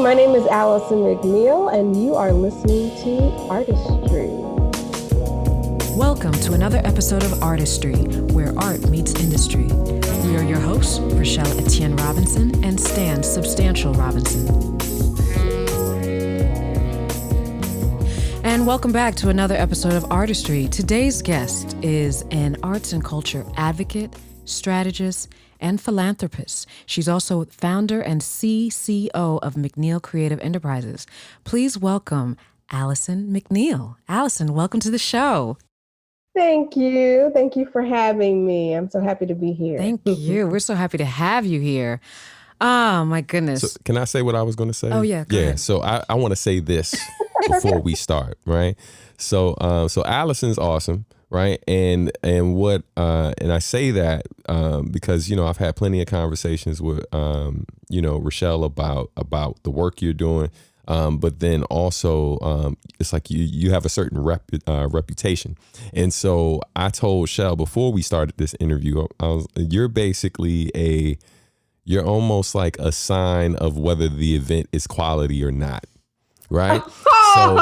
my name is Alison McNeil, and you are listening to Artistry. Welcome to another episode of Artistry, where art meets industry. We are your hosts, Rachelle Etienne-Robinson and Stan Substantial Robinson. And welcome back to another episode of Artistry. Today's guest is an arts and culture advocate, strategist, and philanthropist. She's also founder and CCO of McNeil Creative Enterprises. Please welcome Alison McNeil. Alison, welcome to the show. Thank you. Thank you for having me. I'm so happy to be here. Thank you. We're so happy to have you here. Oh, my goodness. So can I say what I was going to say? Oh, yeah. Go ahead. So I want to say this before we start, right? So Alison's awesome, right? And I say that because, you know, I've had plenty of conversations with, Rachelle about the work you're doing. But then also, it's like you have a certain reputation. And so I told Shell before we started this interview, you're almost like a sign of whether the event is quality or not. Right. So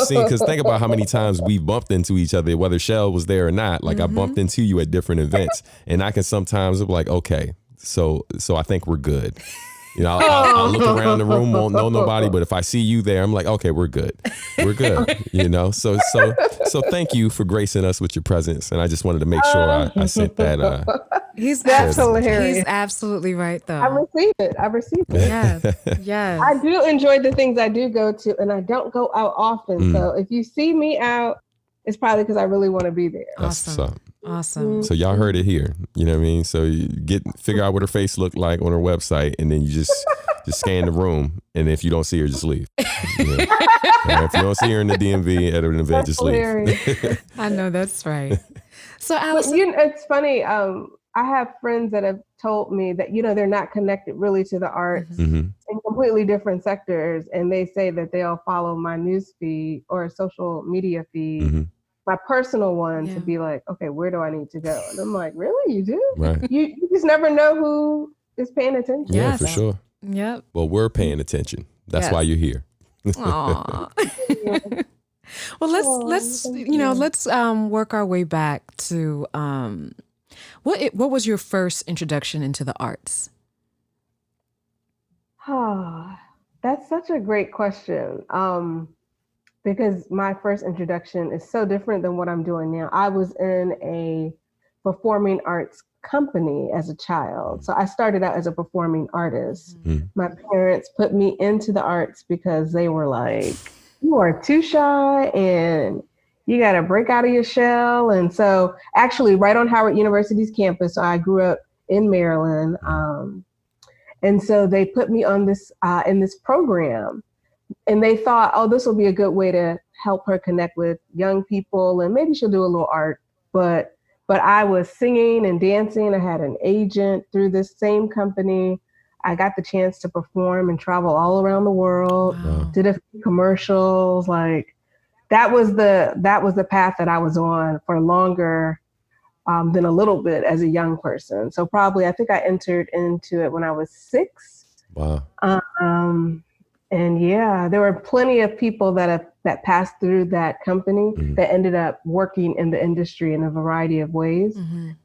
because think about how many times we've bumped into each other, whether Shell was there or not. Like I bumped into you at different events, and I can sometimes be like, OK, so I think we're good. You know, I'll look around the room, won't know nobody, but if I see you there, I'm like, okay, we're good. We're good. You know, so thank you for gracing us with your presence. And I just wanted to make sure I sent that. That's hilarious. He's absolutely right, though. I received it. Yeah. I do enjoy the things I do go to, and I don't go out often. So if you see me out, it's probably because I really want to be there. Awesome. So y'all heard it here. You know what I mean? So you figure out what her face looked like on her website, and then you just scan the room. And if you don't see her, just leave. You know? If you don't see her in the DMV at an event, just leave. I know that's right. So Alison, it's funny. I have friends that have told me that, you know, they're not connected really to the arts in completely different sectors. And they say that they'll follow my news feed or social media feed, my personal one, to be like, okay, where do I need to go? And I'm like, really? You do? Right. You just never know who is paying attention. Yeah, for sure. Yep. Well, we're paying attention. That's why you're here. Aww. Well, let's work our way back to what was your first introduction into the arts? That's such a great question. Because my first introduction is so different than what I'm doing now. I was in a performing arts company as a child. So I started out as a performing artist. My parents put me into the arts because they were like, you are too shy and you got to break out of your shell. And so actually right on Howard University's campus, so I grew up in Maryland. And so they put me on this in this program. And they thought, oh, this will be a good way to help her connect with young people, and maybe she'll do a little art. But I was singing and dancing. I had an agent through this same company. I got the chance to perform and travel all around the world. Wow. Did a few commercials. Like that was the path that I was on for longer than a little bit as a young person. So probably I think I entered into it when I was 6. Wow. And yeah, there were plenty of people that passed through that company that ended up working in the industry in a variety of ways. And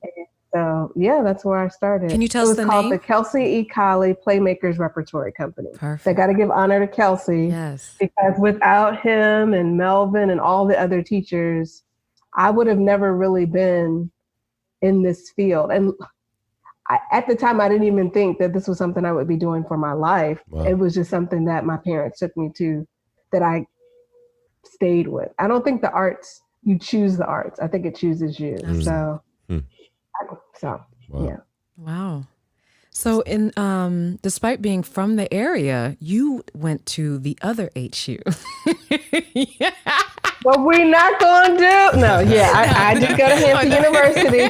so, yeah, that's where I started. Can you tell us the name? It was called the Kelsey E. Colley Playmakers Repertory Company. Perfect. I got to give honor to Kelsey. Yes. Because without him and Melvin and all the other teachers, I would have never really been in this field. And at the time, I didn't even think that this was something I would be doing for my life. Wow. It was just something that my parents took me to that I stayed with. I don't think the arts, you choose the arts. I think it chooses you. So wow. Yeah. Wow. So despite being from the area, you went to the other HU. Yeah. Well, we're not going to do. No, yeah, I did go to Hampton University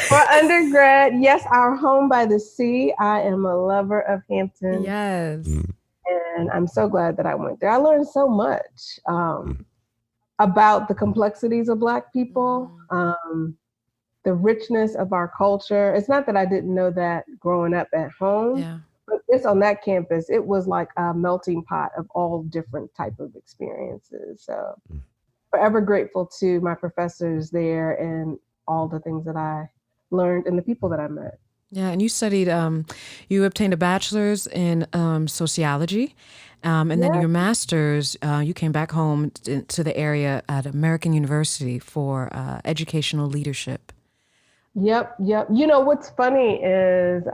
for undergrad. Yes, our home by the sea. I am a lover of Hampton. Yes. And I'm so glad that I went there. I learned so much about the complexities of Black people, the richness of our culture. It's not that I didn't know that growing up at home, but just on that campus, it was like a melting pot of all different type of experiences. So forever grateful to my professors there and all the things that I learned and the people that I met. Yeah, and you studied, you obtained a bachelor's in sociology, and then Yeah. your master's, you came back home to the area at American University for educational leadership. Yep. You know, what's funny is,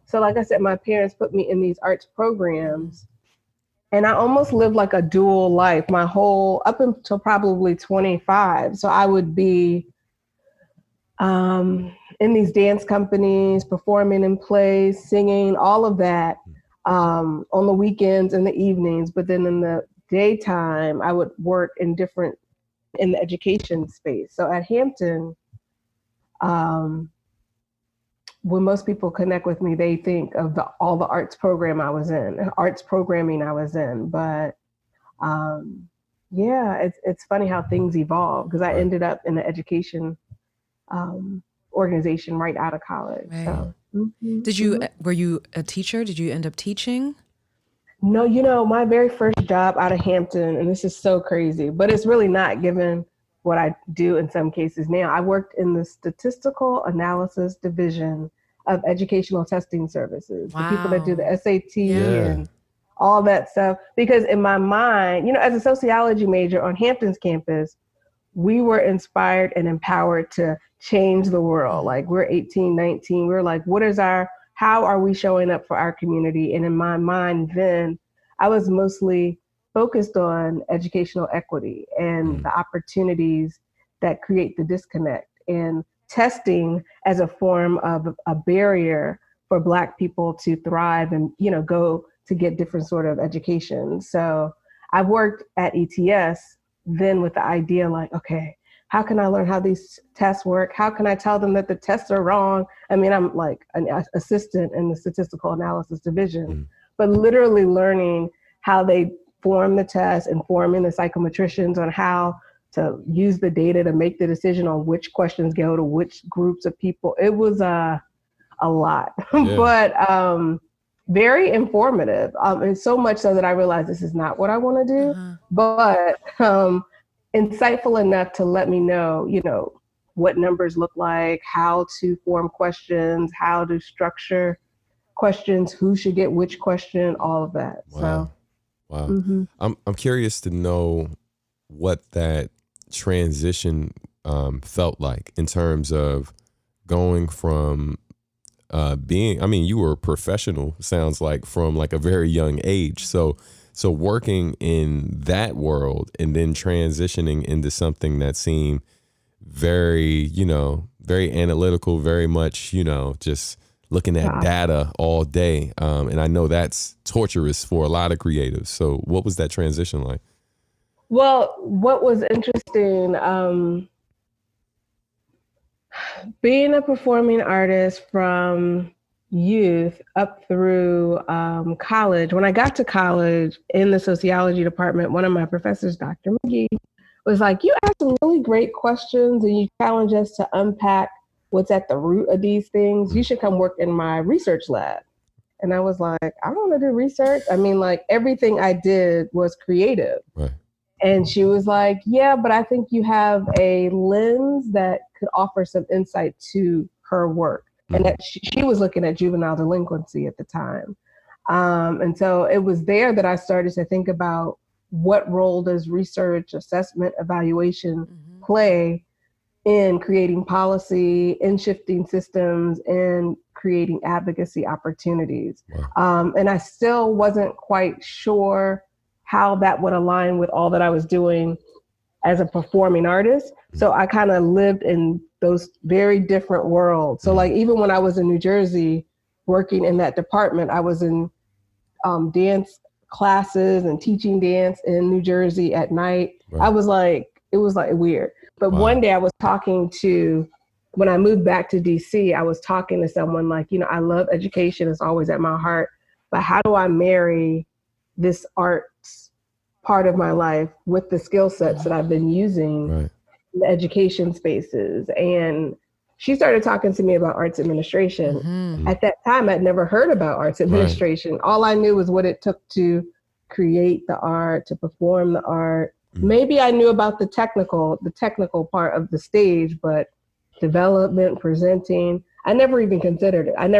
so like I said, my parents put me in these arts programs, and I almost lived like a dual life my whole, up until probably 25. So I would be in these dance companies, performing in plays, singing, all of that, on the weekends and the evenings. But then in the daytime, I would work in the education space. So at Hampton, when most people connect with me, they think of all the arts programming I was in. But yeah, it's funny how things evolve, because I ended up in the education organization right out of college. Right. So, Were you a teacher? Did you end up teaching? No, you know, my very first job out of Hampton, and this is so crazy, but it's really not, given what I do in some cases now. I worked in the statistical analysis division of educational testing services. Wow. The people that do the SAT and all that stuff. Because in my mind, you know, as a sociology major on Hampton's campus, we were inspired and empowered to change the world. Like, we're 18, 19. We're like, how are we showing up for our community? And in my mind then, I was mostly focused on educational equity and the opportunities that create the disconnect, and testing as a form of a barrier for Black people to thrive and, you know, go to get different sort of education. So I worked at ETS then with the idea like, okay, how can I learn how these tests work? How can I tell them that the tests are wrong? I mean, I'm like an assistant in the statistical analysis division, but literally learning how they form the test, informing the psychometricians on how to use the data to make the decision on which questions go to which groups of people. It was a lot, but very informative. And so much so that I realized this is not what I want to do, but insightful enough to let me know, you know, what numbers look like, how to form questions, how to structure questions, who should get which question, all of that. Wow. I'm curious to know what that transition felt like in terms of going from being, I mean, you were a professional, sounds like, from like a very young age. So working in that world and then transitioning into something that seemed very, you know, very analytical, very much, you know, just looking at data all day. And I know that's torturous for a lot of creatives. So what was that transition like? Well, what was interesting, being a performing artist from youth up through college. When I got to college in the sociology department, one of my professors, Dr. McGee, was like, you ask some really great questions and you challenge us to unpack what's at the root of these things. You should come work in my research lab. And I was like, I don't want to do research. I mean, like, everything I did was creative. Right. And she was like, yeah, but I think you have a lens that could offer some insight to her work. And that she was looking at juvenile delinquency at the time. And so it was there that I started to think about, what role does research, assessment, evaluation play in creating policy, in shifting systems, and creating advocacy opportunities. And I still wasn't quite sure how that would align with all that I was doing as a performing artist. So I kind of lived in those very different worlds. So like, even when I was in New Jersey working in that department, I was in dance classes and teaching dance in New Jersey at night. Right. It was like weird. But one day I was when I moved back to DC, I was talking to someone like, you know, I love education. It's always at my heart, but how do I marry this arts part of my life with the skill sets that I've been using in the education spaces? And she started talking to me about arts administration. At that time, I'd never heard about arts administration. All I knew was what it took to create the art, to perform the art. Maybe I knew about the technical part of the stage, but development, presenting, I never even considered it. I'm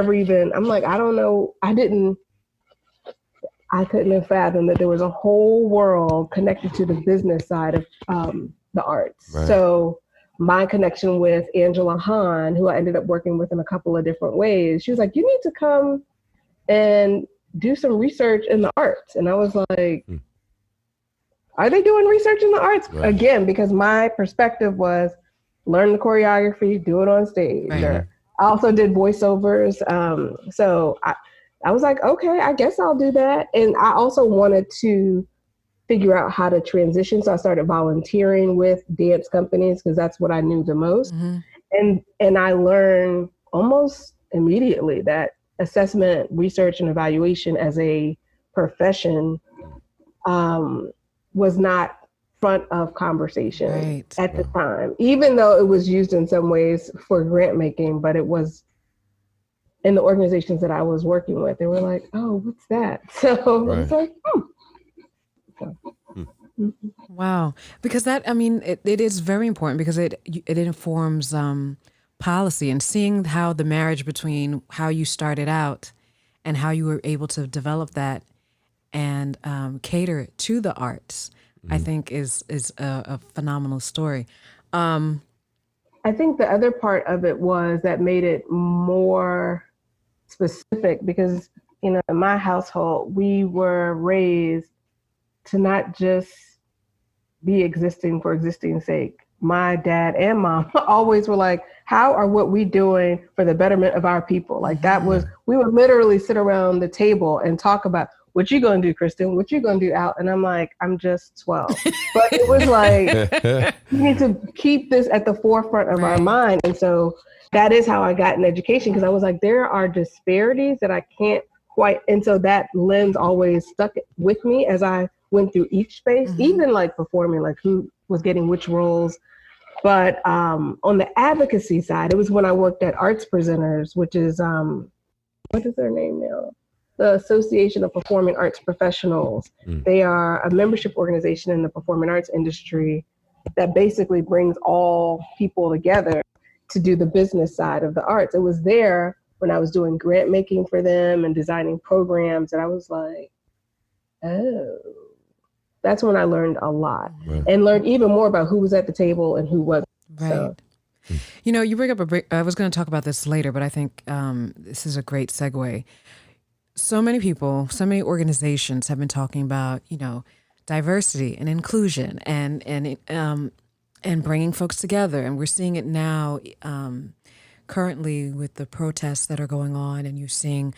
like, I don't know. I couldn't have fathomed that there was a whole world connected to the business side of the arts. Right. So my connection with Angela Hahn, who I ended up working with in a couple of different ways, she was like, you need to come and do some research in the arts. And I was like, are they doing research in the arts? Right. Again, because my perspective was learn the choreography, do it on stage. Right. I also did voiceovers. So I was like, okay, I guess I'll do that. And I also wanted to figure out how to transition. So I started volunteering with dance companies because that's what I knew the most. And I learned almost immediately that assessment, research, and evaluation as a profession was not front of conversation at the time, even though it was used in some ways for grant making, but it was in the organizations that I was working with, they were like, oh, what's that? So I was like, Wow. Because that, I mean, it is very important because it informs policy, and seeing how the marriage between how you started out and how you were able to develop that and cater to the arts, I think is a phenomenal story. I think the other part of it was that made it more specific because, you know, in my household, we were raised to not just be existing for existing's sake. My dad and mom always were like, how are what we doing for the betterment of our people? Like that was, we would literally sit around the table and talk about, what you gonna do, Kristen? What you gonna do, Al? And I'm like, I'm just 12. But it was like, you need to keep this at the forefront of our mind. And so that is how I got in education, because I was like, there are disparities that I can't quite, and so that lens always stuck with me as I went through each space, even like performing, like who was getting which roles. But on the advocacy side, it was when I worked at Arts Presenters, which is, what is their name now? The Association of Performing Arts Professionals. They are a membership organization in the performing arts industry that basically brings all people together to do the business side of the arts. It was there when I was doing grant making for them and designing programs, and I was like, oh, that's when I learned a lot and learned even more about who was at the table and who wasn't. Right. So. You know, you bring up I was going to talk about this later, but I think this is a great segue. So many people, so many organizations have been talking about, you know, diversity and inclusion and bringing folks together. And we're seeing it now currently with the protests that are going on, and you're seeing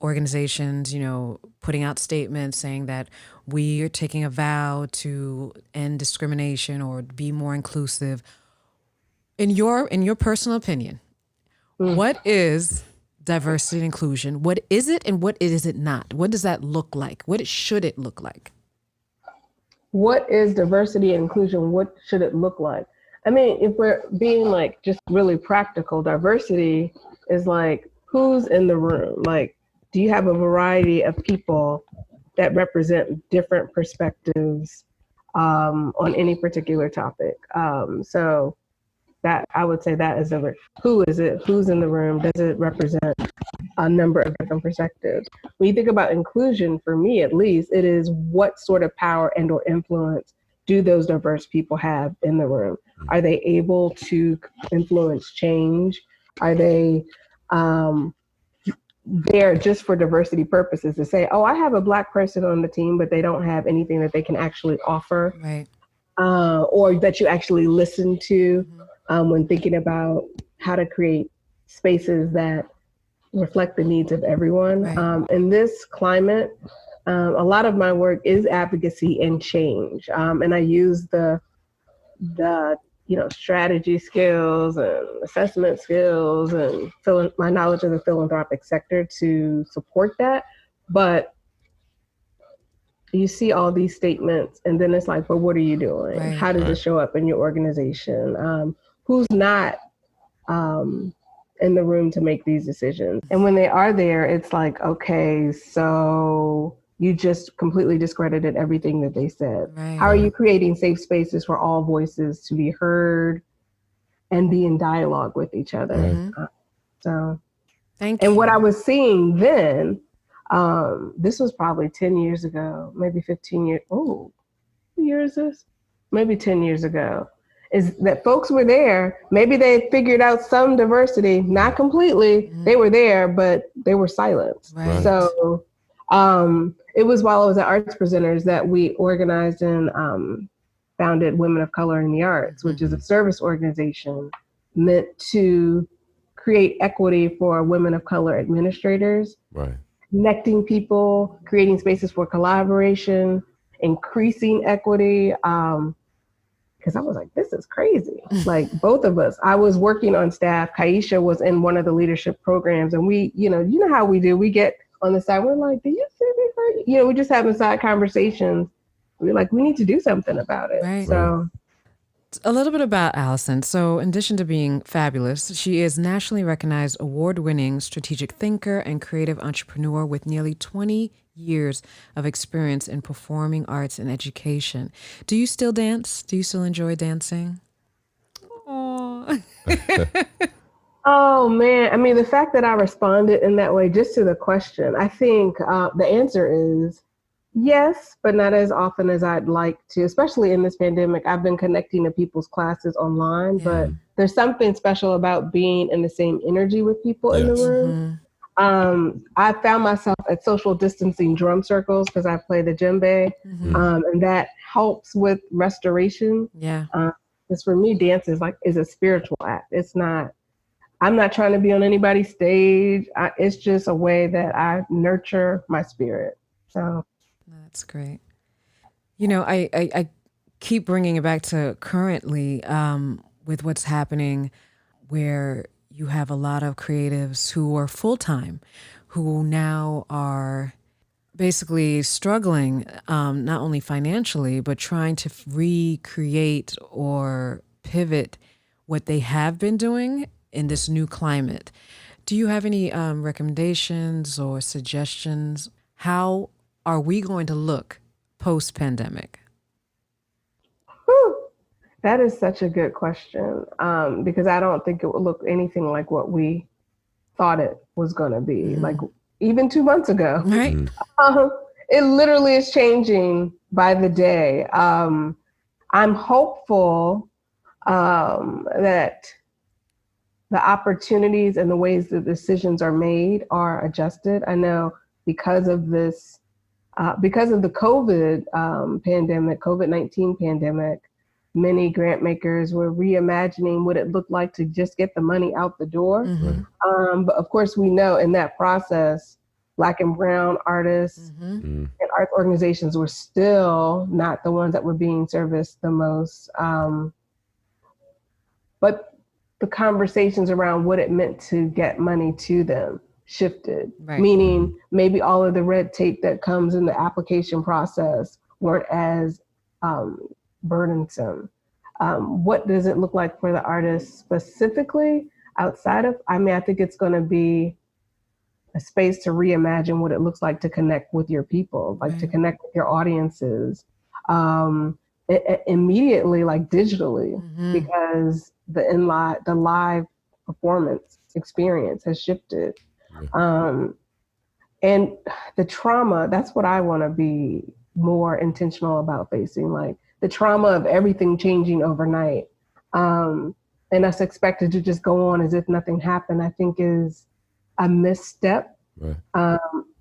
organizations, you know, putting out statements saying that we are taking a vow to end discrimination or be more inclusive. In your personal opinion, what is diversity and inclusion? What is it and what is it not? What does that look like? What should it look like? What is diversity and inclusion? What should it look like? I mean, if we're being like just really practical, diversity is like, who's in the room? Like, do you have a variety of people that represent different perspectives on any particular topic? So that I would say that is who is it? Who's in the room? Does it represent a number of different perspectives? When you think about inclusion, for me at least, it is what sort of power and or influence do those diverse people have in the room? Are they able to influence change? Are they there just for diversity purposes to say, oh, I have a Black person on the team, but they don't have anything that they can actually offer, right? Or that you actually listen to when thinking about how to create spaces that reflect the needs of everyone. Right. In this climate, a lot of my work is advocacy and change. And I use the strategy skills and assessment skills and my knowledge of the philanthropic sector to support that. But you see all these statements and then it's like, but what are you doing? Right. How does it show up in your organization? Who's not in the room to make these decisions. And when they are there, it's like, okay, so you just completely discredited everything that they said. Right. How are you creating safe spaces for all voices to be heard and be in dialogue with each other? Right. So, Thank you. and what I was seeing then, this was probably 10 years ago, maybe 15 years. Oh, what year is this? Maybe 10 years ago. Is that folks were there. Maybe they figured out some diversity, not completely. They were there, but they were silenced. Right. So it was while I was at Arts Presenters that we organized and founded Women of Color in the Arts, which is a service organization meant to create equity for women of color administrators, Right. connecting people, creating spaces for collaboration, increasing equity. Because I was like, this is crazy. Like both of us, I was working on staff. Kaisha was in one of the leadership programs, and we, you know how we do. We get on the side. We're like, do you see me? You know, we just having side conversations. We're like, we need to do something about it. Right. So. A little bit about Alison. So in addition to being fabulous, she is nationally recognized award-winning strategic thinker and creative entrepreneur with nearly 20 years of experience in performing arts and education. Do you still dance? Do you still enjoy dancing? Oh. Oh man, I mean, the fact that I responded in that way just to the question, I think the answer is yes, but not as often as I'd like to, especially in this pandemic. I've been connecting to people's classes online, but there's something special about being in the same energy with people in the room. I found myself at social distancing drum circles because I play the djembe, and that helps with restoration. Yeah. Because for me, dance is a spiritual act. I'm not trying to be on anybody's stage. It's just a way that I nurture my spirit. So. That's great. You know, I keep bringing it back to currently with what's happening, where you have a lot of creatives who are full-time, who now are basically struggling, not only financially, but trying to recreate or pivot what they have been doing in this new climate. Do you have any recommendations or suggestions? How are we going to look post-pandemic? That is such a good question, because I don't think it would look anything like what we thought it was going to be, like even 2 months ago. Right. It literally is changing by the day. I'm hopeful that the opportunities and the ways the decisions are made are adjusted. I know because of this, because of the COVID-19 pandemic, many grant makers were reimagining what it looked like to just get the money out the door. But of course, we know in that process, Black and brown artists and art organizations were still not the ones that were being serviced the most. But the conversations around what it meant to get money to them shifted, meaning maybe all of the red tape that comes in the application process weren't as burdensome. What does it look like for the artists specifically outside of, I think it's going to be a space to reimagine what it looks like to connect with your people, like to connect with your audiences immediately, like digitally, because the live performance experience has shifted. And the trauma, that's what I want to be more intentional about facing, like the trauma of everything changing overnight, and us expected to just go on as if nothing happened, I think is a misstep,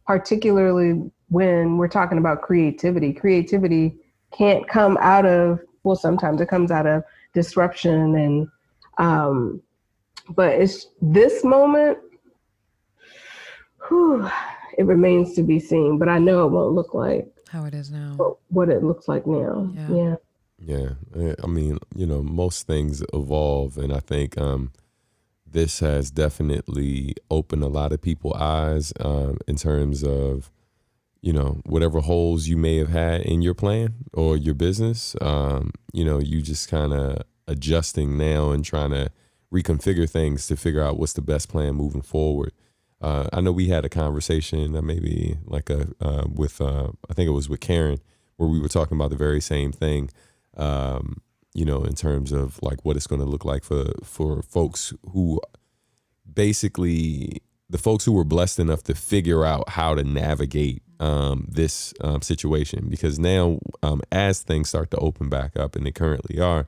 particularly when we're talking about creativity. Creativity can't come out of, well, sometimes it comes out of disruption, and but it's this moment, it remains to be seen, but I know it won't look like how it is now, what it looks like now. Yeah. I mean, most things evolve, and I think this has definitely opened a lot of people's eyes in terms of, whatever holes you may have had in your plan or your business. You just kind of adjusting now and trying to reconfigure things to figure out what's the best plan moving forward. I know we had a conversation maybe like with I think it was with Karen, where we were talking about the very same thing, in terms of like what it's going to look like for folks who basically the folks who were blessed enough to figure out how to navigate this situation, because now as things start to open back up, and they currently are,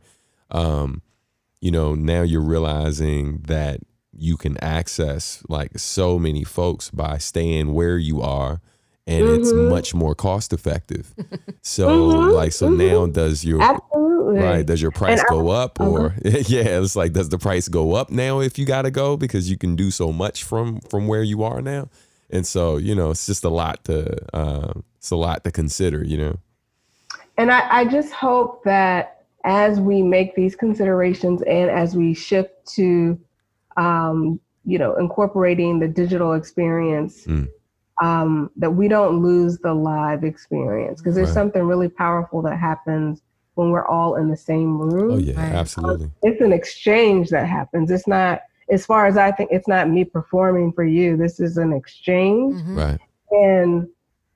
now you're realizing that you can access like so many folks by staying where you are, and it's much more cost effective. So so now does your absolutely does your price go up, or yeah, it's like, does the price go up now if you got to go because you can do so much from where you are now? And so it's just a lot to consider, And I just hope that as we make these considerations and as we shift to incorporating the digital experience, that we don't lose the live experience, because there's something really powerful that happens when we're all in the same room. Oh yeah, absolutely. It's an exchange that happens. It's not, as far as I think, it's not me performing for you. This is an exchange. Right. And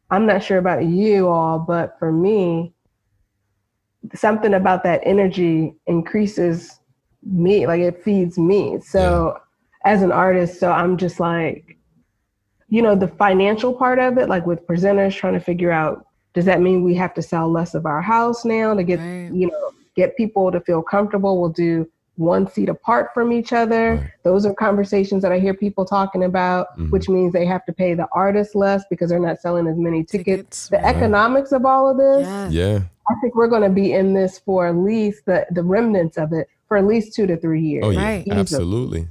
I'm not sure about you all, but for me, something about that energy increases me, like it feeds me. So as an artist, so I'm just like, the financial part of it, like with presenters trying to figure out, does that mean we have to sell less of our house now to get, get people to feel comfortable? We'll do one seat apart from each other. Right. Those are conversations that I hear people talking about, which means they have to pay the artist less because they're not selling as many tickets. The economics of all of this, I think we're going to be in this for at least the remnants of it for at least 2 to 3 years. Oh yeah, absolutely.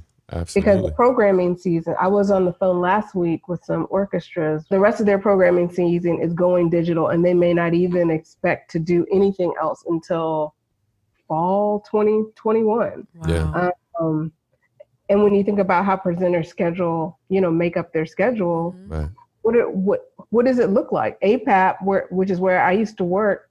Because the programming season, I was on the phone last week with some orchestras. The rest of their programming season is going digital, and they may not even expect to do anything else until fall 2021. Wow. Yeah. And when you think about how presenters schedule, make up their schedule, what does it look like? APAP, which is where I used to work,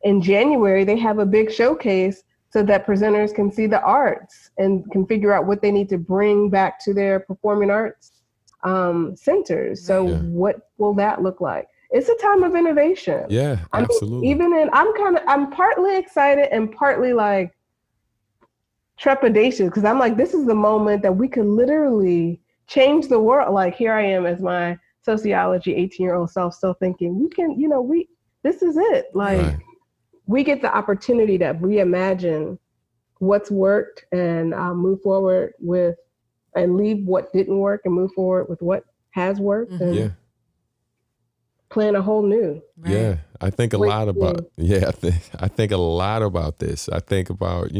in January, they have a big showcase so that presenters can see the arts and can figure out what they need to bring back to their performing arts centers. So what will that look like? It's a time of innovation. Yeah, absolutely. I'm partly excited and partly like trepidation, because I'm like, this is the moment that we could literally change the world. Like, here I am as my sociology 18-year-old self still thinking, we can, this is it. Like, we get the opportunity to reimagine what's worked and move forward with, and leave what didn't work and move forward with what has worked. And plan a whole new. Yeah, I think a lot about. I think a lot about this. I think about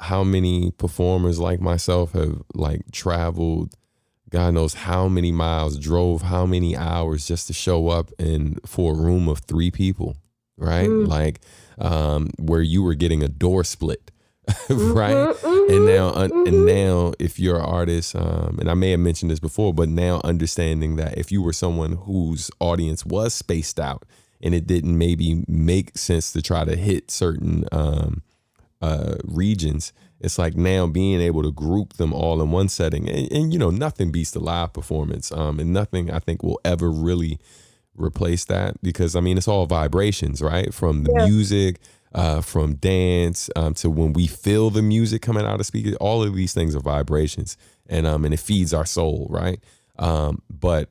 how many performers like myself have like traveled, God knows how many miles, drove how many hours just to show up for a room of 3 people. Right? Like where you were getting a door split, right? And now if you're an artist, and I may have mentioned this before, but now understanding that if you were someone whose audience was spaced out and it didn't maybe make sense to try to hit certain regions, it's like now being able to group them all in one setting, and nothing beats the live performance, and nothing I think will ever really replace that, because it's all vibrations, right? From the music, from dance, to when we feel the music coming out of speakers, all of these things are vibrations, and it feeds our soul, right? But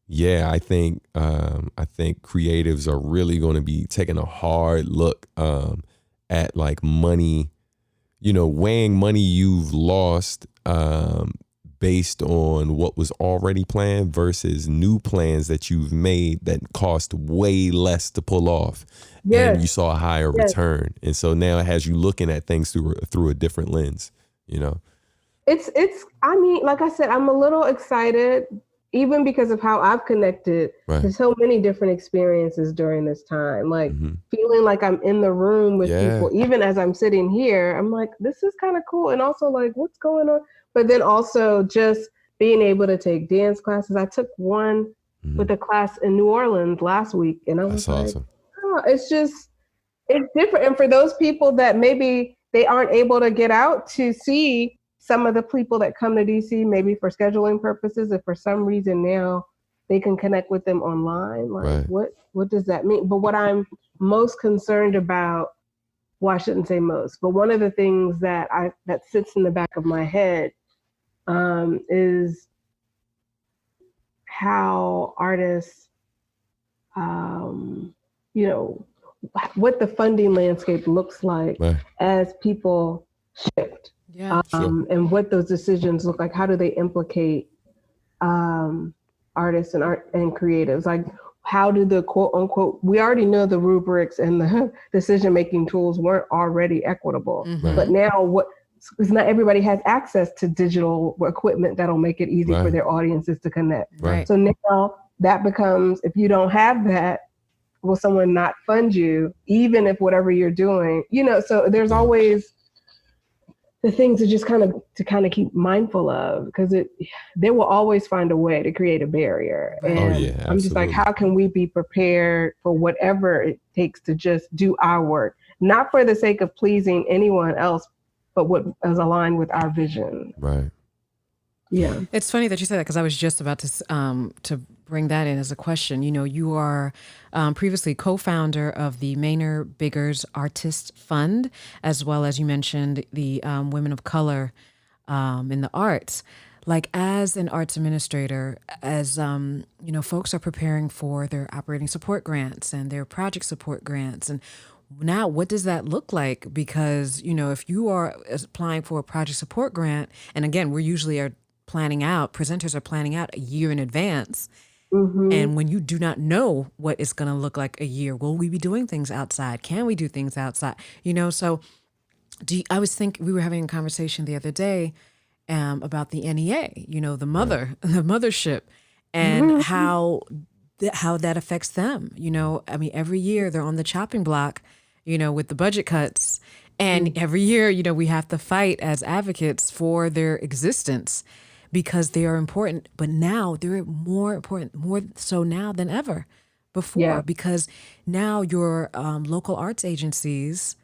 yeah, I think creatives are really going to be taking a hard look at like money, weighing money you've lost based on what was already planned versus new plans that you've made that cost way less to pull off. And you saw a higher return. And so now it has you looking at things through a different lens, It's like I said, I'm a little excited, even because of how I've connected to so many different experiences during this time, like feeling like I'm in the room with people, even as I'm sitting here, I'm like, this is kind of cool. And also like, what's going on? But then also just being able to take dance classes. I took one with a class in New Orleans last week, and I was like, awesome. oh, it's different. And for those people that maybe they aren't able to get out to see some of the people that come to DC, maybe for scheduling purposes. If for some reason now they can connect with them online, like what does that mean? But what I'm most concerned about, well, I shouldn't say most, but one of the things that sits in the back of my head is how artists, what the funding landscape looks like as people shift, and what those decisions look like. How do they implicate artists and art and creatives? Like, how do the quote unquote, we already know the rubrics and the decision-making tools weren't already equitable, but now because not everybody has access to digital equipment that'll make it easy for their audiences to connect. So now that becomes, if you don't have that, will someone not fund you, even if whatever you're doing, so there's always the things to just kind of keep mindful of, because they will always find a way to create a barrier. And I'm just like, how can we be prepared for whatever it takes to just do our work, not for the sake of pleasing anyone else, but what is aligned with our vision. Right. Yeah. It's funny that you said that, because I was just about to bring that in as a question. You are previously co-founder of the Maynard Biggers Artist Fund, as well as you mentioned the Women of Color in the arts. Like, as an arts administrator, as folks are preparing for their operating support grants and their project support grants, and now what does that look like? Because if you are applying for a project support grant, and again, we're usually presenters are planning out a year in advance. And when you do not know what it's going to look like a year, will we be doing things outside? Can we do things outside? So I was thinking, we were having a conversation the other day about the NEA, the mothership, and how that affects them. Every year they're on the chopping block, with the budget cuts. And every year, we have to fight as advocates for their existence, because they are important. But now they're more important, more so now than ever before, because now your local arts agencies,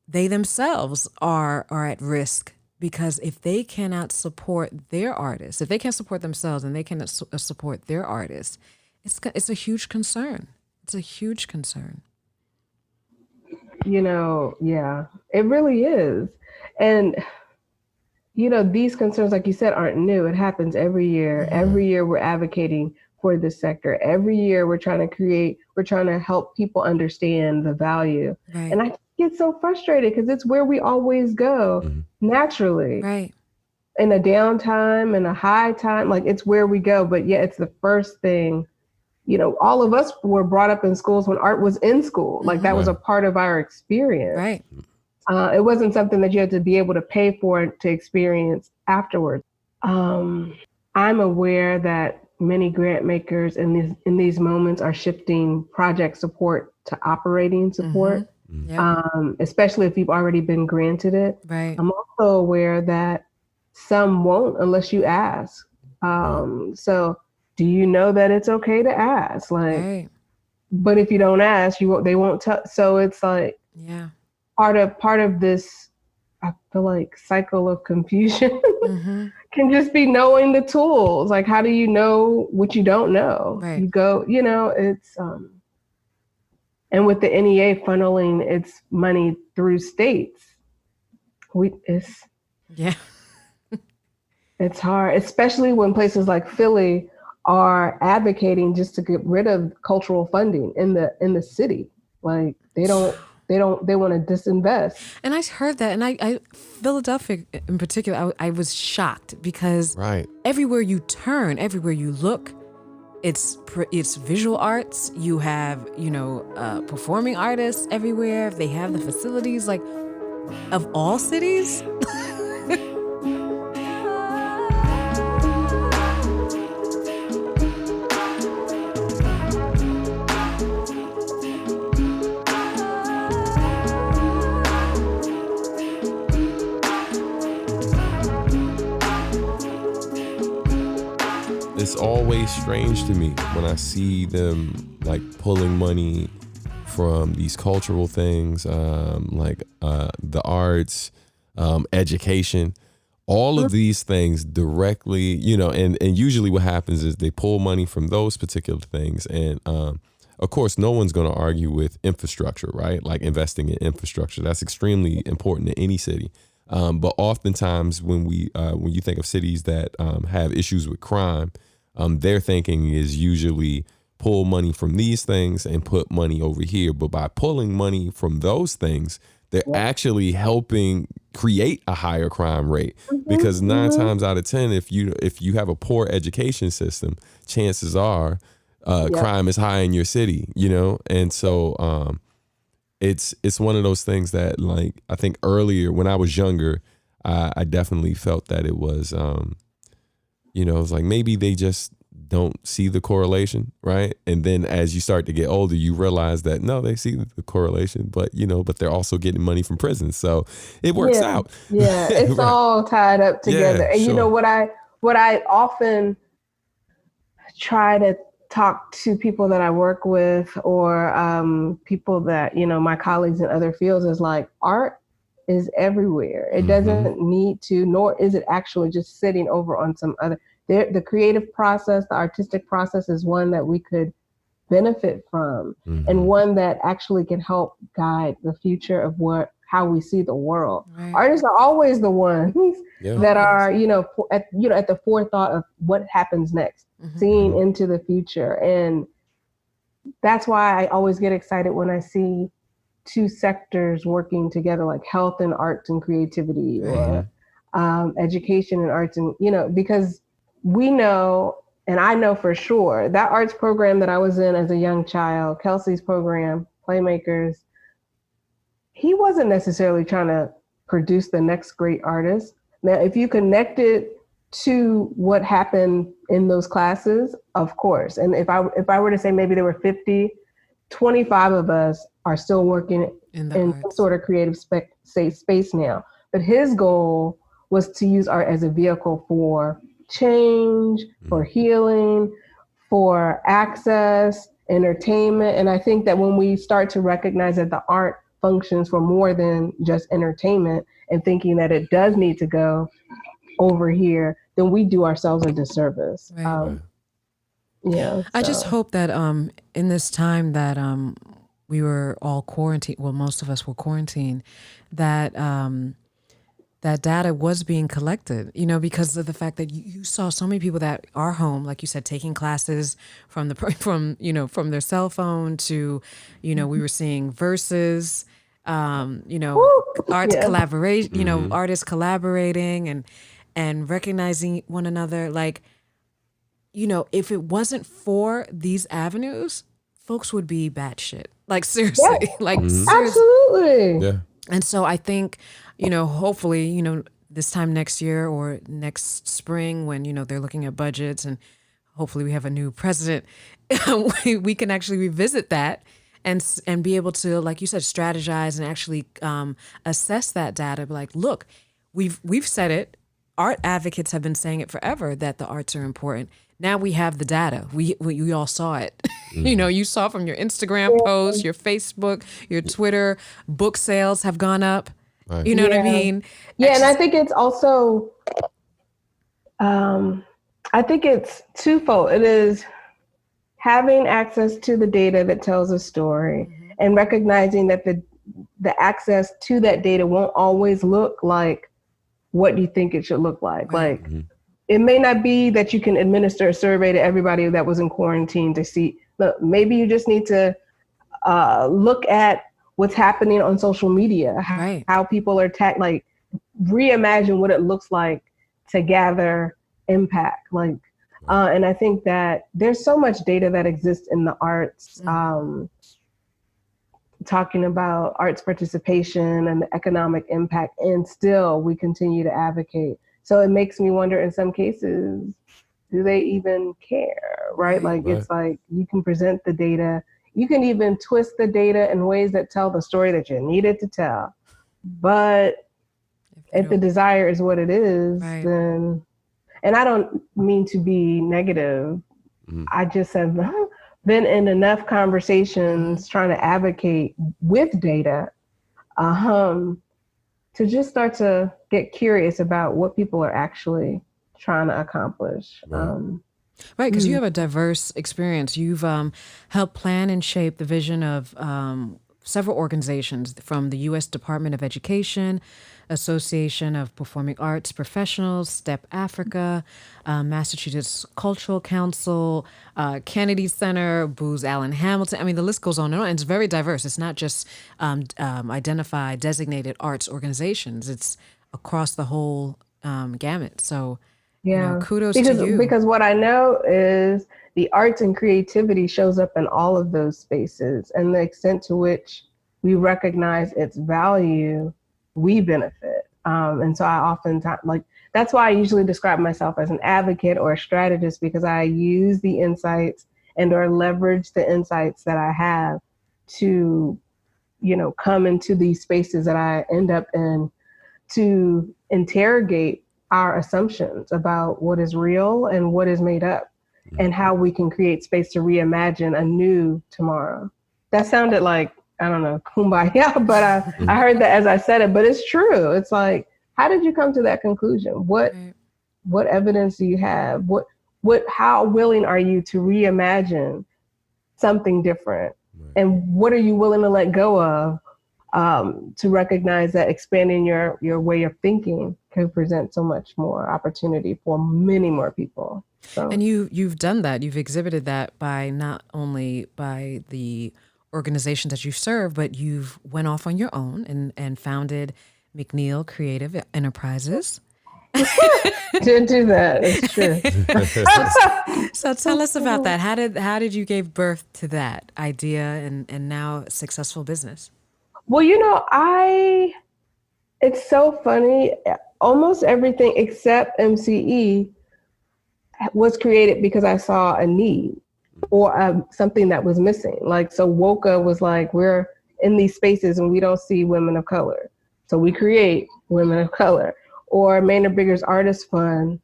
they themselves are at risk, because if they cannot support their artists, if they can't support themselves and they cannot support their artists, it's a huge concern. It's a huge concern. Yeah, it really is. And these concerns, like you said, aren't new. It happens every year. Every year we're advocating for this sector. Every year we're trying to help people understand the value. Right. And I get so frustrated, because it's where we always go naturally. Right. In a downtime and a high time, like, it's where we go. But yeah, it's the first thing. All of us were brought up in schools when art was in school. Like, that was a part of our experience. Right. It wasn't something that you had to be able to pay for to experience afterwards. I'm aware that many grant makers in these moments are shifting project support to operating support, especially if you've already been granted it. Right. I'm also aware that some won't unless you ask. So do you know that it's okay to ask? Like, but if you don't ask, they won't tell. So it's like, part of this, I feel like, cycle of confusion can just be knowing the tools. Like, how do you know what you don't know? Right. You go, it's, and with the NEA funneling its money through states, it's hard, especially when places like Philly are advocating just to get rid of cultural funding in the city. Like, they want to disinvest. And I heard that, and I Philadelphia in particular, I was shocked, because everywhere you turn, everywhere you look, it's visual arts. You have, performing artists everywhere. They have the facilities, like, of all cities. It's always strange to me when I see them, like, pulling money from these cultural things, like the arts, education, all of these things directly, and usually what happens is they pull money from those particular things. And of course, no one's going to argue with infrastructure, right? Like investing in infrastructure. That's extremely important in any city. But oftentimes when you think of cities that have issues with crime, their thinking is usually pull money from these things and put money over here. But by pulling money from those things, they're actually helping create a higher crime rate, because 9 times out of 10, if you have a poor education system, chances are crime is high in your city, And so it's one of those things that, like, I think earlier when I was younger, I definitely felt that it was, it was like maybe they just don't see the correlation, right? And then as you start to get older, you realize that no, they see the correlation, but they're also getting money from prison, so it works out. Yeah, it's right. all tied up together. Yeah, and sure. what I often try to talk to people that I work with, or people that my colleagues in other fields, is like, art is everywhere. It doesn't need to, nor is it actually just sitting over on some other. The creative process, the artistic process, is one that we could benefit from, and one that actually can help guide the future of how we see the world. Right. Artists are always the ones that are, at the forethought of what happens next, seeing into the future. And that's why I always get excited when I see two sectors working together, like health and arts and creativity, or education and arts, and because we know, and I know for sure, that arts program that I was in as a young child, Kelsey's program, Playmakers, he wasn't necessarily trying to produce the next great artist. Now, if you connect it to what happened in those classes, of course. And if I were to say maybe there were 50, 25 of us are still working in some sort of creative space now. But his goal was to use art as a vehicle for change, for healing, for access, entertainment. And I think that when we start to recognize that the art functions for more than just entertainment, and thinking that it does need to go over here, then we do ourselves a disservice. Right. I just hope that in this time that we were all quarantined, well, most of us were quarantined, that that data was being collected, because of the fact that you saw so many people that are home, like you said, taking classes from their cell phone to, we were seeing verses, arts collaboration, artists collaborating and recognizing one another. Like, if it wasn't for these avenues, folks would be batshit. Like, seriously, absolutely. Yeah. And so I think, hopefully, this time next year or next spring, when, they're looking at budgets and hopefully we have a new president, we can actually revisit that and be able to, like you said, strategize and actually assess that data. Be like, look, we've said it. Art advocates have been saying it forever that the arts are important. Now we have the data. We all saw it. You saw from your Instagram posts, your Facebook, your Twitter, book sales have gone up. Right. You know what I mean? Yeah, and I think it's also, I think it's twofold. It is having access to the data that tells a story, and recognizing that the access to that data won't always look like what you think it should look like. Right. Like, it may not be that you can administer a survey to everybody that was in quarantine to see. Look, maybe you just need to look at what's happening on social media, how people are like, reimagine what it looks like to gather impact. Like, and I think that there's so much data that exists in the arts, talking about arts participation and the economic impact, and still we continue to advocate. So it makes me wonder, in some cases, do they even care, right? Like, it's like, you can present the data, you can even twist the data in ways that tell the story that you needed to tell. But if the desire is what it is, then, and I don't mean to be negative, I just said, been in enough conversations trying to advocate with data to just start to get curious about what people are actually trying to accomplish. Right, because you have a diverse experience. You've helped plan and shape the vision of several organizations, from the U.S. Department of Education, Association of Performing Arts Professionals, STEP Africa, Massachusetts Cultural Council, Kennedy Center, Booz Allen Hamilton. I mean, the list goes on and on. It's very diverse. It's not just identified, designated arts organizations. It's across the whole gamut. So, Yeah, kudos to you. Because what I know is the arts and creativity shows up in all of those spaces, and the extent to which we recognize its value, we benefit. And so I oftentimes, that's why I usually describe myself as an advocate or a strategist, because I use the insights or leverage the insights that I have to, come into these spaces that I end up in to interrogate our assumptions about what is real and what is made up, and how we can create space to reimagine a new tomorrow. That sounded like, I don't know, kumbaya, but I heard that as I said it, but it's true. It's like, how did you come to that conclusion? What evidence do you have? How willing are you to reimagine something different? And what are you willing to let go of to recognize that expanding your way of thinking can present so much more opportunity for many more people. So. And you've done that. You've exhibited that by not only by the organizations that you serve, but you've went off on your own and founded McNeil Creative Enterprises. Didn't do that. It's true. So tell us about that. How did you give birth to that idea and now successful business? Well, it's so funny. Almost everything except MCE was created because I saw a need or something that was missing. So WOCA was like, we're in these spaces and we don't see women of color, so we create women of color. Or Maynard Bigger's Artist Fund,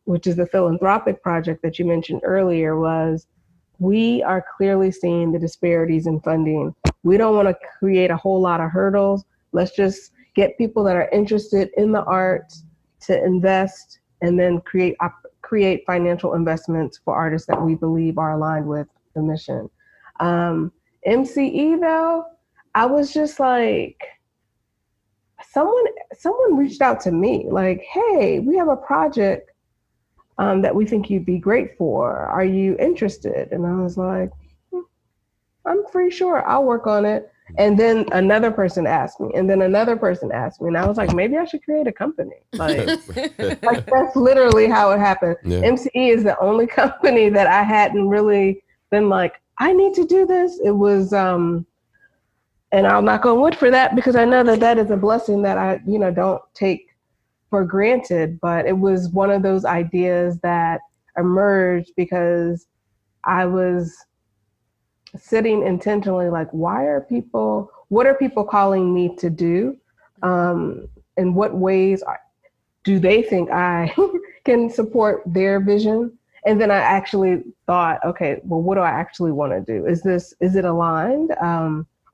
which is the philanthropic project that you mentioned earlier, was we are clearly seeing the disparities in funding. We don't want to create a whole lot of hurdles. Let's just get people that are interested in the arts to invest, and then create financial investments for artists that we believe are aligned with the mission. MCE though, I was just like, someone reached out to me like, hey, we have a project that we think you'd be great for. Are you interested? And I was like, I'm pretty sure I'll work on it. And then another person asked me, and then another person asked me, and I was like, maybe I should create a company. Like that's literally how it happened. Yeah. MCE is the only company that I hadn't really been like, I need to do this. It was, and I'll knock on wood for that, because I know that is a blessing that I, don't take for granted. But it was one of those ideas that emerged because I was sitting intentionally like, what are people calling me to do? In what ways do they think I can support their vision? And then I actually thought, okay, well, what do I actually want to do? Is it aligned?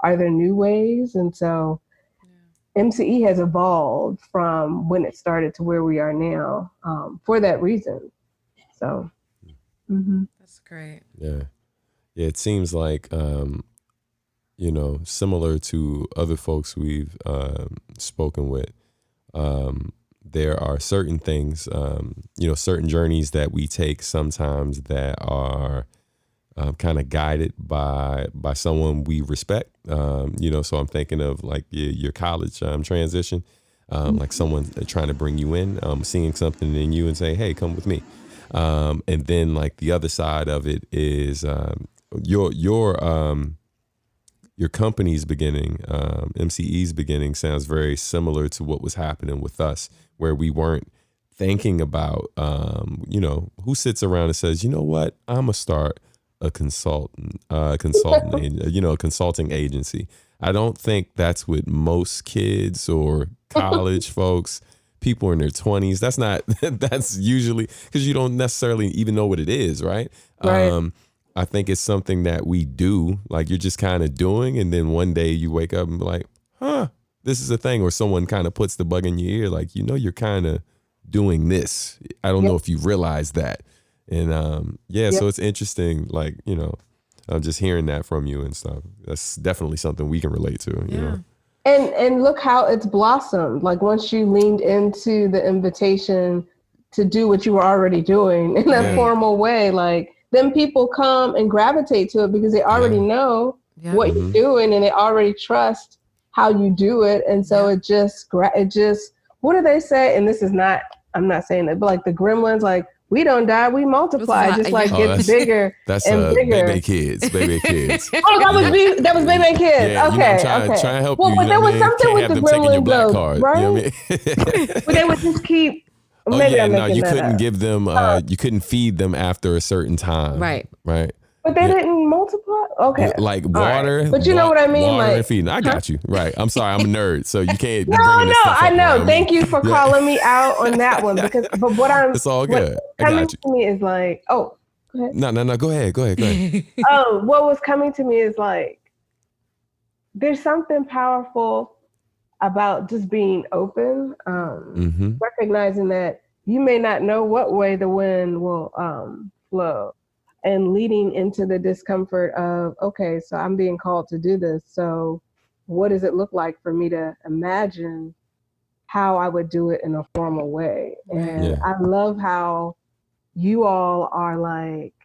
Are there new ways? And so MCE has evolved from when it started to where we are now, for that reason. So. That's great. Yeah. Yeah, it seems like, similar to other folks we've spoken with, there are certain things, certain journeys that we take sometimes that are kind of guided by someone we respect. So I'm thinking of like your college transition, like someone trying to bring you in, seeing something in you and say, hey, come with me. And then like the other side of it is your company's beginning, MCE's beginning sounds very similar to what was happening with us, where we weren't thinking about, who sits around and says, you know what, I'm gonna start a consulting agency. I don't think that's what most kids or college folks, people in their 20s, that's usually because you don't necessarily even know what it is, right? Right. I think it's something that we do, like you're just kind of doing, and then one day you wake up and be like, huh, this is a thing, or someone kind of puts the bug in your ear, like, you're kind of doing this. I don't know if you realize that. And so it's interesting, like, I'm just hearing that from you and stuff. That's definitely something we can relate to, you know. And look how it's blossomed. Like once you leaned into the invitation to do what you were already doing in a formal way, like then people come and gravitate to it because they already know what you're doing and they already trust how you do it. And so it just, what do they say? And this is not, I'm not saying that, but like the gremlins, like, we don't die, we multiply. Just like gets bigger and bigger. Baby kids. Oh, that was Baby Kids. Yeah, okay, I'm trying to help well, you. But there was something with the gremlins, though, card, right? You know what I mean? But they would just keep. You couldn't give them. You couldn't feed them after a certain time. Right. But they didn't multiply? Okay. Like water. Right. But you know what I mean? Water like, and feeding. I got you. Right. I'm sorry. I'm a nerd. So you can't. No, I know. Thank you for calling me out on that one. But it's all good. Coming to me is like, go ahead. No. Go ahead. What was coming to me is like, there's something powerful about just being open, recognizing that you may not know what way the wind will flow. And leading into the discomfort of, okay, so I'm being called to do this. So what does it look like for me to imagine how I would do it in a formal way? And I love how you all are like,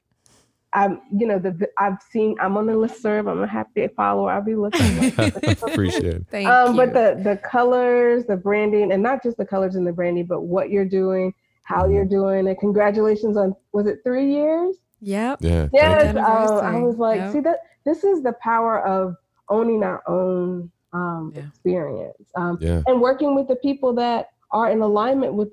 I'm on the listserv. I'm a happy follower. I'll be listening. Appreciate it. Thank you. But the colors, the branding, and not just the colors and the branding, but what you're doing, how you're doing it. Congratulations on, was it 3 years? Yep. Yeah. Yes. I was like, see that this is the power of owning our own experience, and working with the people that are in alignment with,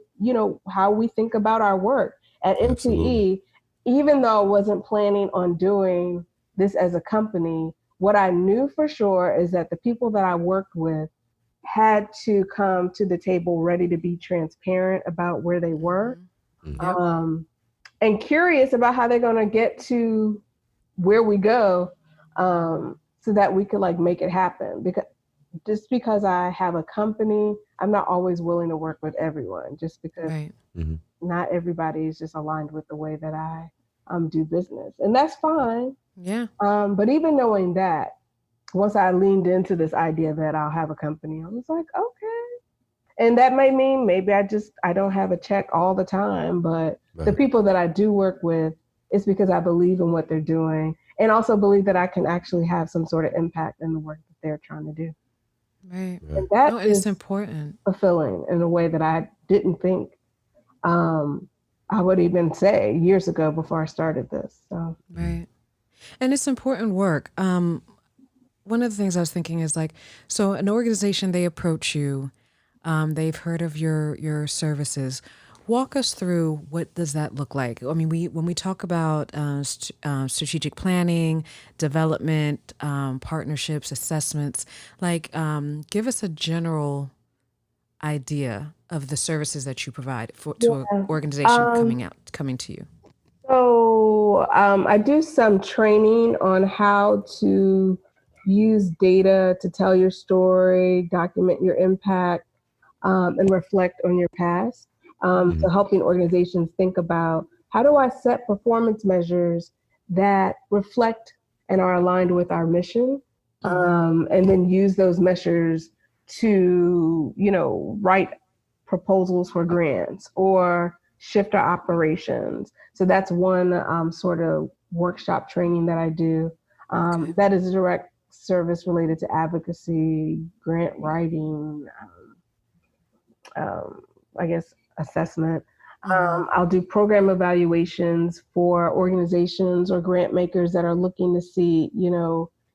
how we think about our work at MTE. Absolutely. Even though I wasn't planning on doing this as a company, what I knew for sure is that the people that I worked with had to come to the table ready to be transparent about where they were. And curious about how they're going to get to where we go, so that we could like make it happen. Because I have a company, I'm not always willing to work with everyone, just because not everybody is just aligned with the way that I do business, and that's fine. Yeah. But even knowing that, once I leaned into this idea that I'll have a company, I was like, okay. And that may mean maybe I don't have a check all the time, but the people that I do work with, it's because I believe in what they're doing and also believe that I can actually have some sort of impact in the work that they're trying to do. Right. And that is important. Fulfilling in a way that I didn't think I would even say years ago before I started this. So. Right. And it's important work. One of the things I was thinking is like, so an organization, they approach you, they've heard of your services. Walk us through, what does that look like? I mean, when we talk about strategic planning, development, partnerships, assessments, like give us a general idea of the services that you provide to an organization coming to you. So I do some training on how to use data to tell your story, document your impact, and reflect on your past. So helping organizations think about, how do I set performance measures that reflect and are aligned with our mission, and then use those measures to, write proposals for grants or shift our operations. So that's one sort of workshop training that I do. That is a direct service related to advocacy, grant writing, I guess assessment. I'll do program evaluations for organizations or grant makers that are looking to see,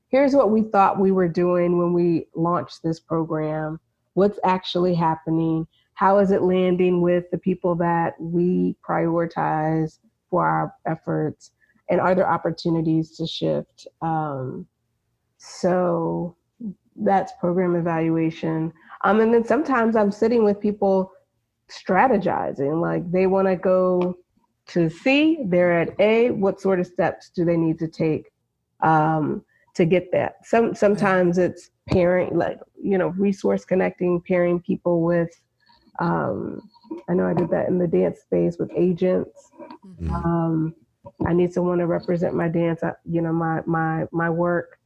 here's what we thought we were doing when we launched this program. What's actually happening? How is it landing with the people that we prioritize for our efforts? And are there opportunities to shift? So that's program evaluation. And then sometimes I'm sitting with people strategizing, like they want to go to C, they're at A. What sort of steps do they need to take to get that? Sometimes it's pairing, like, resource connecting, pairing people with, I know I did that in the dance space with agents. I need someone to represent my dance, my work.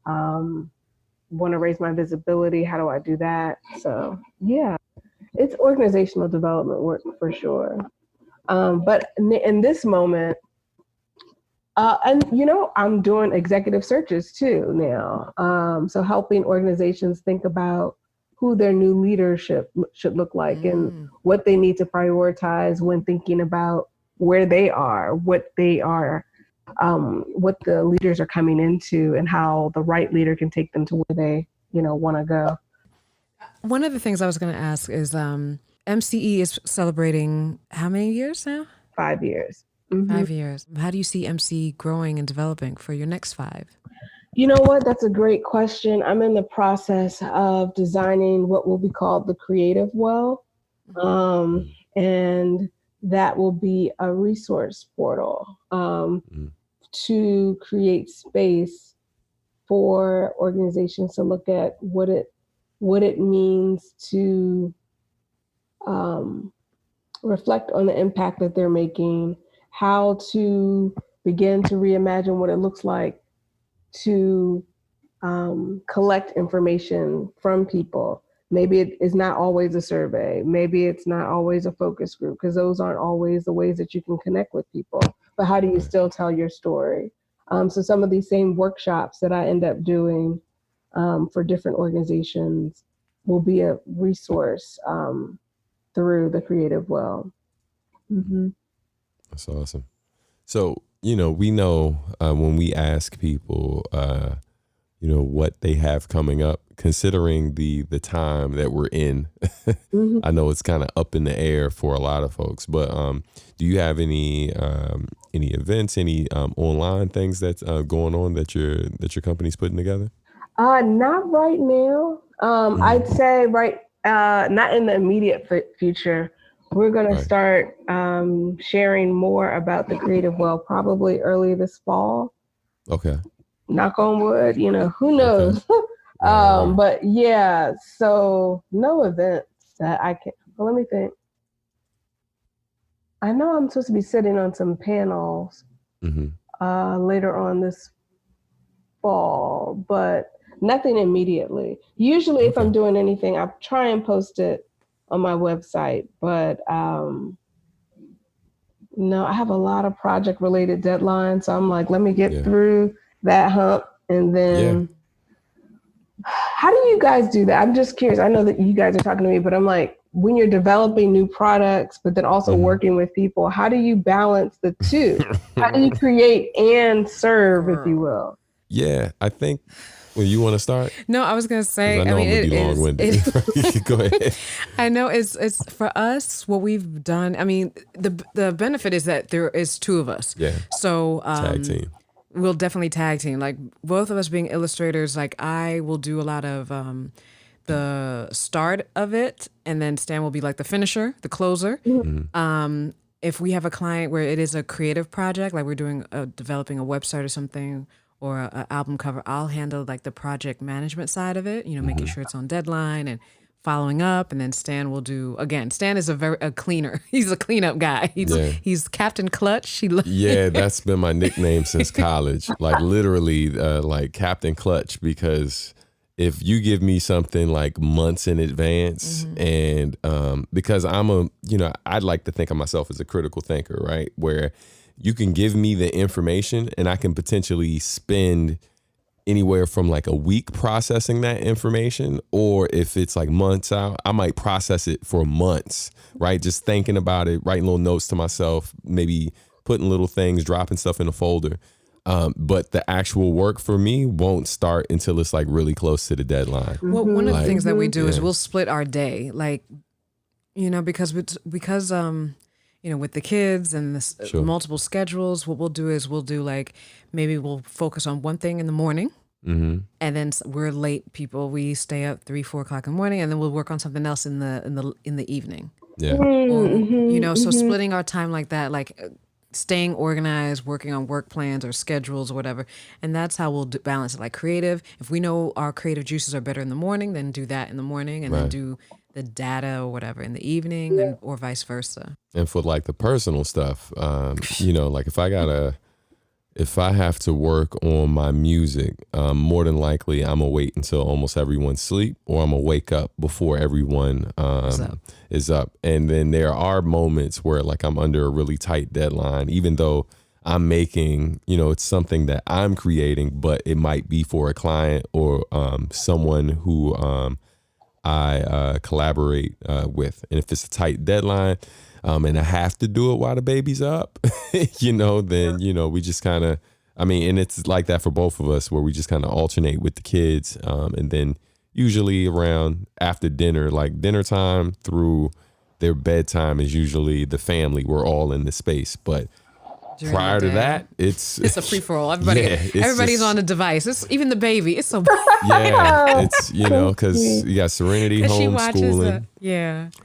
Want to raise my visibility. How do I do that? So yeah, it's organizational development work for sure. But in this moment, and I'm doing executive searches too now. So helping organizations think about who their new leadership should look like and what they need to prioritize when thinking about where they are, what the leaders are coming into, and how the right leader can take them to where they, want to go. One of the things I was going to ask is MCE is celebrating how many years now? 5 years. 5 years. How do you see MC growing and developing for your next 5? You know what? That's a great question. I'm in the process of designing what will be called the Creative Well. And that will be a resource portal to create space for organizations to look at what it means to reflect on the impact that they're making, how to begin to reimagine what it looks like to collect information from people. Maybe it is not always a survey. Maybe it's not always a focus group, because those aren't always the ways that you can connect with people. But how do you still tell your story? So some of these same workshops that I end up doing for different organizations will be a resource through the Creative Well. That's awesome. So, we know when we ask people, what they have coming up, considering the time that we're in, I know it's kind of up in the air for a lot of folks, but do you have any events, any online things that's going on that your company's putting together? Not right now. I'd say not in the immediate future. We're going to start sharing more about the Creative Well probably early this fall. Okay. Knock on wood, who knows? Okay. But yeah, so no events that I can, well, let me think. I know I'm supposed to be sitting on some panels later on this fall, but nothing immediately. Usually if I'm doing anything, I try and post it on my website, but no, I have a lot of project related deadlines. So I'm like, let me get through that hump. And then how do you guys do that? I'm just curious. I know that you guys are talking to me, but I'm like, when you're developing new products, but then also working with people, how do you balance the two? How do you create and serve, if you will? Yeah, I think, well, you want to start? No, I was going to say, I know I'm going to be long-winded. Go ahead. I know it's for us, what we've done. I mean, the benefit is that there is 2 of us. Yeah. So tag team. We'll definitely tag team. Like both of us being illustrators, like I will do a lot of the start of it, and then Stan will be like the finisher, the closer. If we have a client where it is a creative project, like we're doing developing a website or something, or an album cover, I'll handle like the project management side of it, making sure it's on deadline and following up. And then Stan will do, again, Stan is a cleaner. He's a cleanup guy. He's Captain Clutch. Yeah, that's been my nickname since college. Like literally like Captain Clutch, because if you give me something like months in advance and because I'd like to think of myself as a critical thinker, right? Where you can give me the information and I can potentially spend anywhere from like a week processing that information, or if it's like months out, I might process it for months, right? Just thinking about it, writing little notes to myself, maybe putting little things, dropping stuff in a folder. But the actual work for me won't start until it's like really close to the deadline. Well, one of the things that we do is we'll split our day, like, because with the kids and the multiple schedules, what we'll do is we'll do like, maybe we'll focus on one thing in the morning, and then we're late people. We stay up 3-4 o'clock in the morning, and then we'll work on something else in the evening. Yeah. Or, so splitting our time like that, like staying organized, working on work plans or schedules or whatever. And that's how we'll balance it. Like creative, if we know our creative juices are better in the morning, then do that in the morning, and then do the data or whatever in the evening, and or vice versa. And for like the personal stuff, you know, like if I have to work on my music, more than likely I'm gonna wait until almost everyone's asleep, or I'm gonna wake up before everyone is up. And then there are moments where like I'm under a really tight deadline, even though I'm making, you know, it's something that I'm creating, but it might be for a client or someone who I collaborate with. And if it's a tight deadline, and I have to do it while the baby's up, you know, then, you know, we just kind of, I mean, and it's like that for both of us, where we just kind of alternate with the kids. And then usually around after dinner, like dinner time through their bedtime is usually the family. We're all in the space. But prior to that, it's a free for all. Everybody's on a device. It's even the baby. It's so it's, you know, because you got Serenity homeschooling.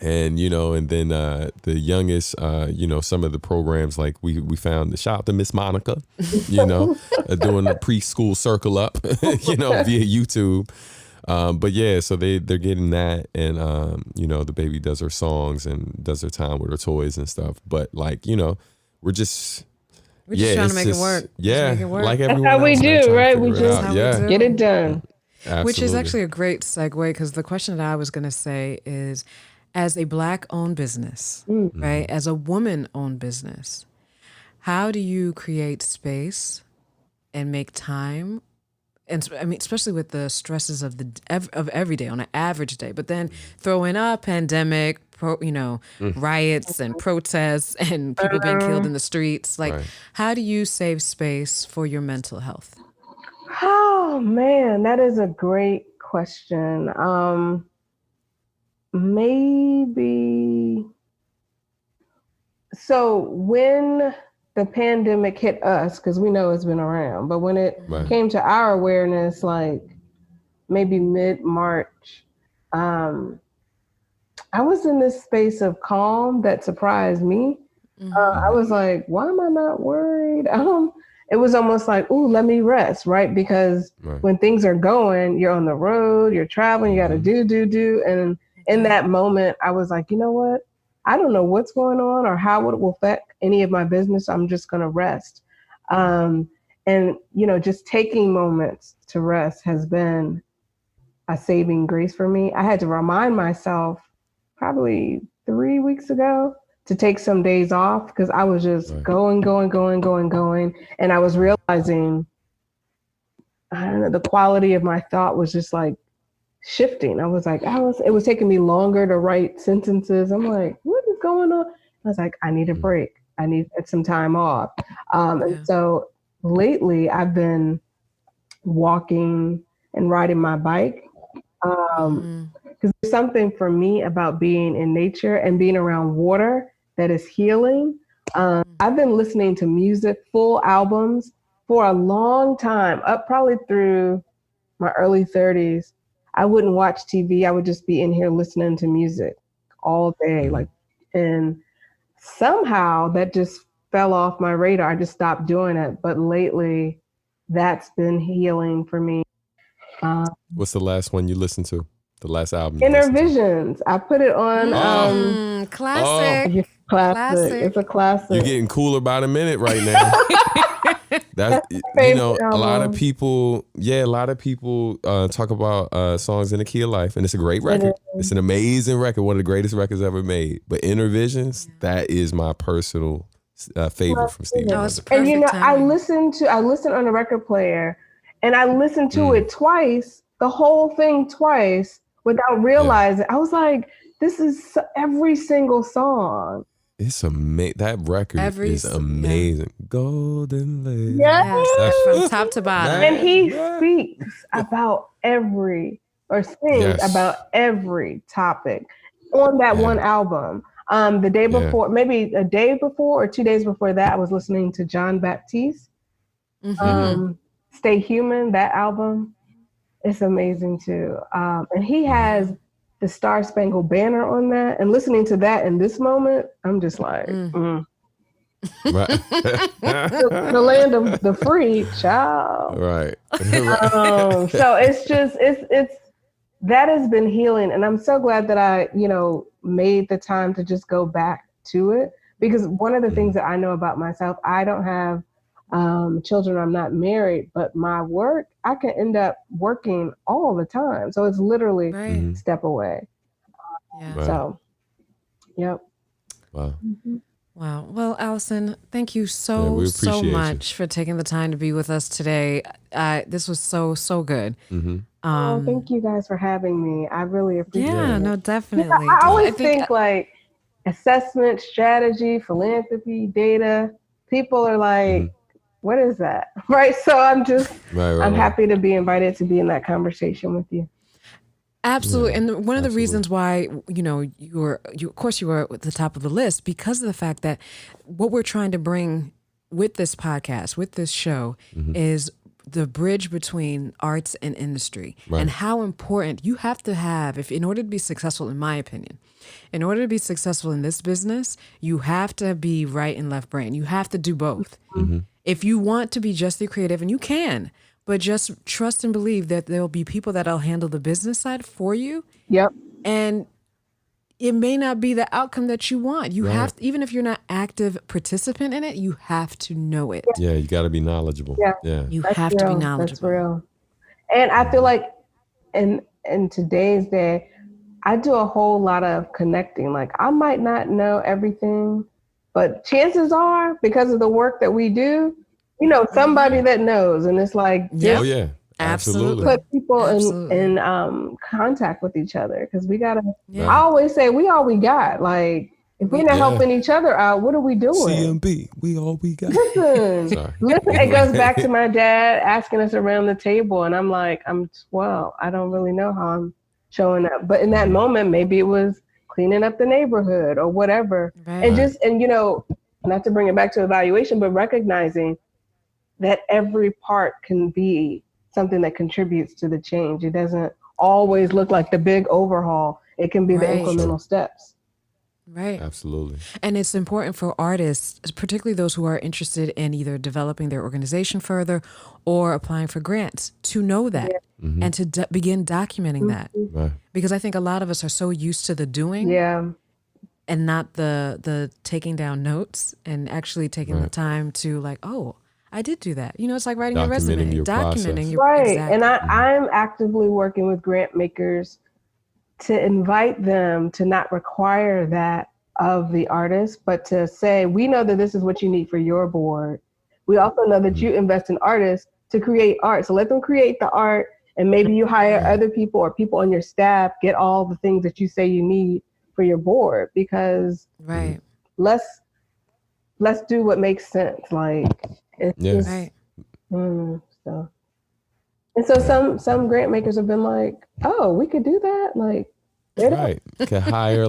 And, you know, and then the youngest, you know, some of the programs, like we found, the shout out to Miss Monica, you know, doing the preschool circle up, you know, via YouTube. But yeah, so they're getting that, and you know, the baby does her songs and does her time with her toys and stuff. But like, you know, we're just trying to make it work. Yeah, like everyone. That's how we do, right? We just get it done. Absolutely. Which is actually a great segue, because the question that I was going to say is, as a Black-owned business, right, as a woman-owned business, how do you create space and make time? And I mean, especially with the stresses of every day on an average day, but then throw in a pandemic, riots and protests and people being killed in the streets. Like, how do you save space for your mental health? Oh man, that is a great question. Maybe. So when the pandemic hit us, because we know it's been around, but when it came to our awareness, like maybe mid-March, I was in this space of calm that surprised me. I was like, why am I not worried? It was almost like, ooh, let me rest, right? Because when things are going, you're on the road, you're traveling, you got to do. And in that moment, I was like, you know what? I don't know what's going on or how it will affect any of my business. I'm just going to rest. And, you know, just taking moments to rest has been a saving grace for me. I had to remind myself probably 3 weeks ago to take some days off, because I was just going. And I was realizing, I don't know, the quality of my thought was just like shifting. I was like, it was taking me longer to write sentences. I'm like, what is going on? I was like, I need a break. I need some time off. And so lately I've been walking and riding my bike. Because there's something for me about being in nature and being around water that is healing. I've been listening to music, full albums, for a long time, up probably through my early 30s. I wouldn't watch TV. I would just be in here listening to music all day. And somehow that just fell off my radar. I just stopped doing it. But lately, that's been healing for me. What's the last one you listened to? The last album? Inner Visions. I put it on. Classic. Classic. It's a classic. You're getting cooler by the minute right now. That's, you know, a lot of people talk about Songs in the Key of Life, and it's a great record. It's an amazing record, one of the greatest records ever made. But Inner Visions, that is my personal favorite from Stevie Wonder. And you know, I listened on a record player, and I listened to it twice, the whole thing twice, without realizing. I was like, this is every single song. It's amazing. That record is amazing. Golden Lady. Yes. From top to bottom. And he speaks about sings about every topic on that one album. The day before, maybe a day before or 2 days before that, I was listening to John Baptiste. Stay Human, that album. It's amazing too. And he has the Star Spangled Banner on that, and listening to that in this moment, I'm just like, Right. the land of the free, child. Right. So it's that has been healing, and I'm so glad that I, made the time to just go back to it, because one of the things that I know about myself, I don't have children, I'm not married, but my work, I can end up working all the time. So it's literally step away. Yeah. Right. So, yep. Wow. Wow. Well, Alison, thank you so much for taking the time to be with us today. This was so good. Thank you guys for having me. I really appreciate it. Yeah, no, definitely. I always think like assessment, strategy, philanthropy, data, people are like, what is that? Right. So I'm just, I'm happy to be invited to be in that conversation with you. Absolutely. And one of the reasons why, you were at the top of the list, because of the fact that what we're trying to bring with this podcast, with this show, is the bridge between arts and industry, and how important you have to have, in order to be successful, in my opinion, in order to be successful in this business, you have to be right and left brain. You have to do both. If you want to be justly creative, and you can, but just trust and believe that there'll be people that'll handle the business side for you. Yep. And it may not be the outcome that you want. You have to, even if you're not active participant in it, you have to know it. Yeah, you got to be knowledgeable. Yeah. You have to be knowledgeable. That's real. And I feel like in today's day, I do a whole lot of connecting. Like, I might not know everything, but chances are, because of the work that we do, somebody that knows. And it's like, absolutely. Put people in contact with each other, because we gotta. I always say we all we got. Like, if we're not helping each other out, what are we doing? CMB, we all we got. Listen. It goes back to my dad asking us around the table, and I'm like, I'm 12. I don't really know how I'm showing up, but in that moment, maybe it was cleaning up the neighborhood or whatever, and not to bring it back to evaluation, but recognizing that every part can be something that contributes to the change. It doesn't always look like the big overhaul. It can be the incremental steps. Right. Absolutely. And it's important for artists, particularly those who are interested in either developing their organization further or applying for grants, to know that and to begin documenting that. Right. Because I think a lot of us are so used to the doing and not the taking down notes, and actually taking the time to like, oh, I did do that. It's like writing a resume, documenting your right. Exactly. And I'm actively working with grant makers to invite them to not require that of the artist, but to say, we know that this is what you need for your board. We also know that you invest in artists to create art. So let them create the art, and maybe you hire other people or people on your staff, get all the things that you say you need for your board, because let's do what makes sense. Like, it's just, so some grant makers have been like, oh, we could do that. Like, can hire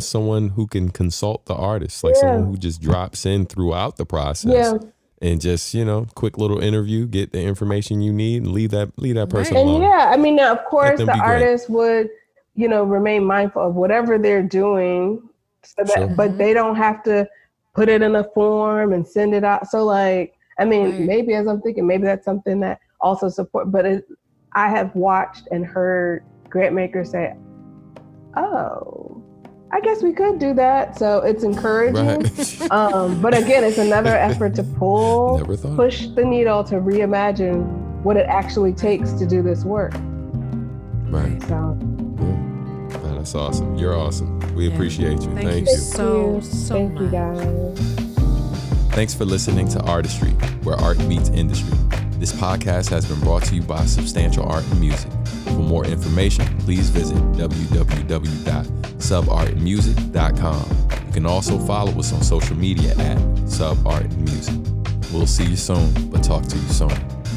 someone who can consult the artist, like someone who just drops in throughout the process and just, quick little interview, get the information you need, and leave that person alone. And now, of course, the artist would, remain mindful of whatever they're doing, so that, but they don't have to put it in a form and send it out. So maybe as I'm thinking, maybe that's something that also support, but I have watched and heard grant makers say, oh, I guess we could do that. So it's encouraging. But again, it's another effort to push the needle to reimagine what it actually takes to do this work. Right. So. That's awesome. You're awesome. We appreciate you. Thank you so Thank much. You guys. Thanks for listening to Artistry, where art meets industry. This podcast has been brought to you by Substantial Art and Music. For more information, please visit www.subartmusic.com. You can also follow us on social media at subartmusic. We'll see you soon, but talk to you soon.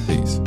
Peace.